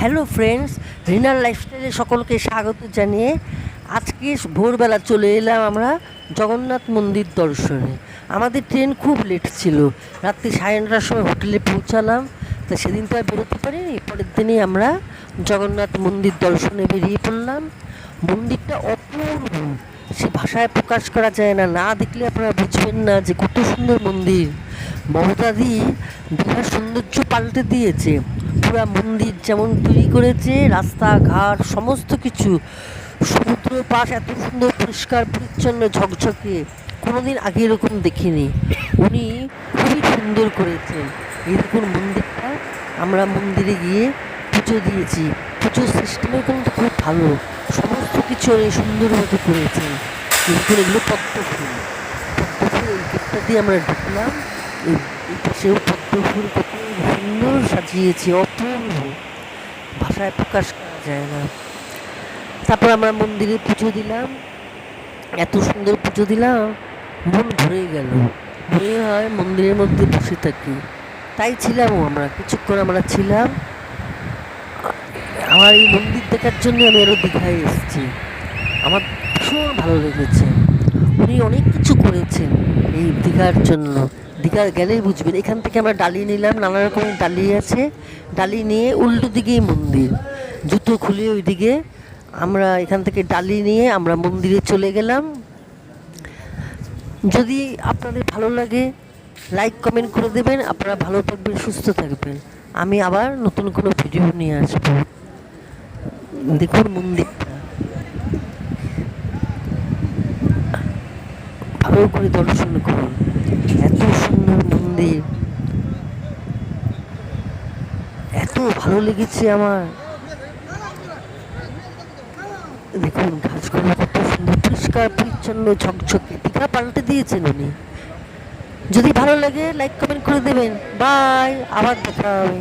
Hello friends, রিনার লাইফস্টাইলে সকলকে স্বাগত জানিয়ে আজকে ভোরবেলা চলে এলাম আমরা জগন্নাথ মন্দির দর্শনে। আমাদের ট্রেন খুব লেট ছিল, রাত্রি 9:30টার সময় হোটেলে পৌঁছালাম। তা সেদিন তো আর বেরোতে পারিনি, পরের দিনই আমরা জগন্নাথ মন্দির দর্শনে বেরিয়ে পড়লাম। মন্দিরটা অপূর্ব, সে ভাষায় প্রকাশ করা যায় না, না দেখলে আপনারা বুঝবেন না যে কত সুন্দর মন্দির। মমতাদি দীঘার সৌন্দর্য পাল্টে দিয়েছে। পুরা মন্দির যেমন তৈরি করেছে, রাস্তাঘাট সমস্ত কিছু, সমুদ্র পাশ এত সুন্দর পরিষ্কার পরিচ্ছন্ন ঝকঝকে, কোনোদিন আগে এরকম দেখিনি। উনি খুবই সুন্দর করেছেন। এই দেখুন মন্দিরটা, আমরা মন্দিরে গিয়ে পুজো দিয়েছি। পুজোর সিস্টেমও কিন্তু খুব ভালো, সমস্ত কিছু উনি সুন্দরভাবে করেছেন। কিন্তু এগুলো পদ্ম ফুল, এই গেটটা দিয়ে আমরা ঢুকলাম। এই পাশেও পদ্ম ফুল কত সুন্দর সাজিয়েছে, অপূর্ব, ভাষায় প্রকাশ করা যায় না। তারপর আমরা মন্দিরে পুজো দিলাম, এত সুন্দর পুজো দিলাম, মন ভরে গেল। মনে হয় মন্দিরের মধ্যে বসে থাকি। তাই ছিলামও, আমরা কিছুক্ষণ আমরা ছিলাম। আমার এই মন্দির দেখার জন্য আমি আরও দীঘায় এসেছি। আমার ভীষণ ভালো লেগেছে। উনি অনেক কিছু করেছেন এই দীঘার জন্য। দীঘার গেলেই বুঝবেন। এখান থেকে আমরা ডালি নিলাম, নানা রকমের ডালি আছে। ডালি নিয়ে উল্টো দিকেই মন্দির, জুতো খুলে ওইদিকে আমরা এখান থেকে ডালি নিয়ে আমরা মন্দিরে চলে গেলাম। যদি আপনাদের ভালো লাগে লাইক কমেন্ট করে দেবেন। আপনারা ভালো থাকবেন, সুস্থ থাকবেন। আমি আবার নতুন কোনো ভিডিও নিয়ে আসবো। দেখুন মন্দিরটা ভালো করে দর্শন করুন, এত সুন্দর মন্দির, এত ভালো লেগেছে আমার। দেখুন গাছগুলো কত সুন্দর পরিষ্কার পরিচ্ছন্ন ঝকঝকে, দীঘা পাল্টে দিয়েছেন উনি। যদি ভালো লাগে লাইক কমেন্ট করে দেবেন। বাই, আবার দেখা হবে।